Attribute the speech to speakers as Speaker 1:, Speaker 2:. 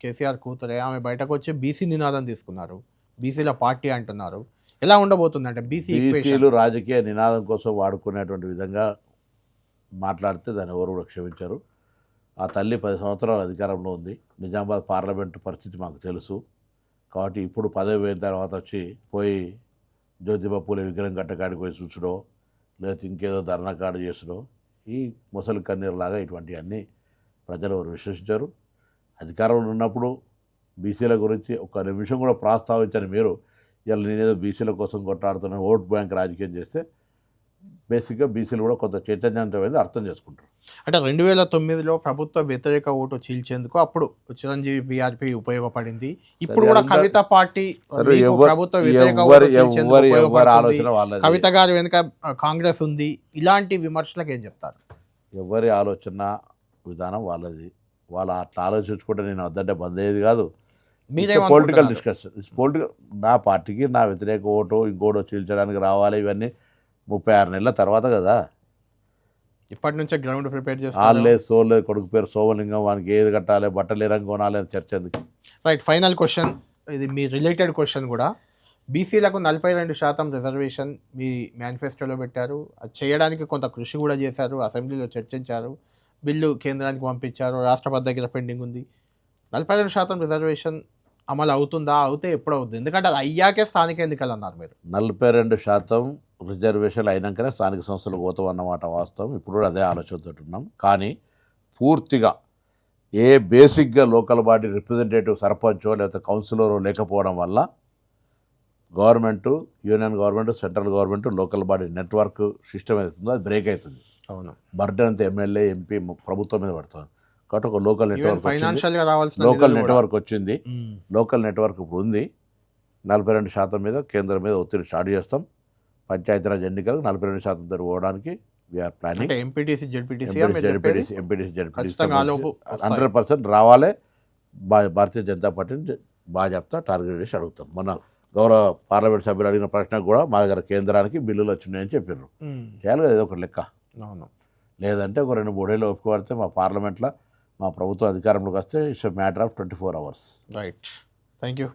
Speaker 1: కేసీఆర్ కూతురే, ఆమె బయటకు వచ్చి బీసీ నినాదం తీసుకున్నారు, బీసీల పార్టీ అంటున్నారు. ఎలా ఉండబోతుంది అంటే బీసీ
Speaker 2: బీసీలు రాజకీయ నినాదం కోసం వాడుకునేటువంటి విధంగా మాట్లాడితే దాన్ని ఎవరు కూడా క్షమించారు. ఆ తల్లి 10 సంవత్సరాలు అధికారంలో ఉంది. నిజామాబాద్ పార్లమెంటు పరిస్థితి మాకు తెలుసు. కాబట్టి ఇప్పుడు పదవి పోయిన తర్వాత వచ్చి పోయి జ్యోతిబా పూలే విగ్రహం కట్టకాడికి పోయి చూచడో లేకపోతే ఇంకేదో ధర్నా కాడు చేసుడో ఈ ముసలి కన్నీరులాగా ఇటువంటివన్నీ ప్రజలు ఎవరు విశ్వసించారు. అధికారంలో ఉన్నప్పుడు బీసీల గురించి ఒక్క నిమిషం కూడా ప్రస్తావించని మీరు ఇలా నేనేదో బీసీల కోసం కొట్లాడుతున్న ఓట్ బ్యాంక్ రాజకీయం చేస్తే బేసిక్గా బీసీలు కూడా కొంత చైతన్యవంతమైంది అర్థం చేసుకుంటారు.
Speaker 1: అంటే 2009లో ప్రభుత్వ వ్యతిరేక ఓటు చీల్చేందుకు అప్పుడు చిరంజీవి బీఆర్పీ ఉపయోగపడింది. ఇప్పుడు కూడా కవిత పార్టీ ప్రభుత్వ వ్యతిరేక ఓటు చీల్చేందుకు ఉపయోగపడుతుంది. కవిత గారి వెనుక కాంగ్రెస్ ఉంది. ఇలాంటి విమర్శలకు ఏం చెప్తారు?
Speaker 2: ఎవరి ఆలోచన విధానం వాళ్ళది. వాళ్ళు అట్లా ఆలోచించుకుంటే నేను వద్దంటే బంద్ అయ్యేది కాదు. Political discussion political. నా పార్టీకి నా వ్యతిరేక ఓటు ఇంకోటో చీల్చడానికి రావాలి. ఇవన్నీ 36 నెలల తర్వాత కదా.
Speaker 1: ఇప్పటి నుంచే గ్రౌండ్ ప్రిపేర్ చేస్తారు.
Speaker 2: వాళ్ళే సోలే కొడుకు పేరు సోమలింగం, వానికి ఏది కట్టాలి, బట్టలు ఏ రంగు కొనాలి అని చర్చ ఎందుకు?
Speaker 1: రైట్, ఫైనల్ క్వశ్చన్, ఇది మీ రిలేటెడ్ క్వశ్చన్ కూడా. బీసీలకు 42% రిజర్వేషన్ మీ మేనిఫెస్టోలో పెట్టారు. అది చేయడానికి కొంత కృషి కూడా చేశారు, అసెంబ్లీలో చర్చించారు, బిల్లు కేంద్రానికి పంపించారు, రాష్ట్రపతి దగ్గర పెండింగ్ ఉంది. 42% రిజర్వేషన్ అమలు అవుతుందా? అవుతే ఎప్పుడు అవుతుంది? ఎందుకంటే అది అయ్యాకే స్థానిక ఎన్నికలు అన్నారు మీరు.
Speaker 2: 42% రిజర్వేషన్లు అయినాకనే స్థానిక సంస్థలు పోతాం అన్నమాట వాస్తవం. ఇప్పుడు కూడా అదే ఆలోచనతో ఉన్నాం. కానీ పూర్తిగా బేసిక్గా లోకల్ బాడీ రిప్రజెంటేటివ్ సర్పంచో లేకపోతే కౌన్సిలరో లేకపోవడం వల్ల government, union government, central government, local body network system ఏదైతుందో అది బ్రేక్ అవుతుంది.
Speaker 1: అవును,
Speaker 2: బర్డెన్ అంతా ఎమ్మెల్యే, ఎంపీ, ప్రభుత్వం మీద పడుతుంది. కాబట్టి ఒక లోకల్ నెట్వర్క్ వచ్చింది. లోకల్ నెట్వర్క్ ఇప్పుడు ఉంది. 42% మీద కేంద్రం మీద ఒత్తిడి స్టార్ట్ చేస్తాం. పంచాయతీరాజ్ ఎన్నికలకు 42% ధర పోవడానికి వీఆర్ ప్లానింగ్.
Speaker 1: ఎంపీటీసీ జెడ్పీటీసీ
Speaker 2: 100% రావాలి. భారతీయ జనతా పార్టీని బాగా చెప్తా టార్గెట్ చేసి అడుగుతాం. మొన్న గౌరవ పార్లమెంట్ సభ్యులు అడిగిన ప్రశ్నకు కూడా మా దగ్గర కేంద్రానికి బిల్లులు వచ్చినాయని చెప్పారు. చేయాలి కదా, ఏదో ఒక లెక్క. లేదంటే ఒక 2-3 ఏళ్ళు ఒప్పుకోబడితే మా పార్లమెంట్లో మా ప్రభుత్వం అధికారంలోకి వస్తే it's matter of 24 hours.
Speaker 1: Right, thank you.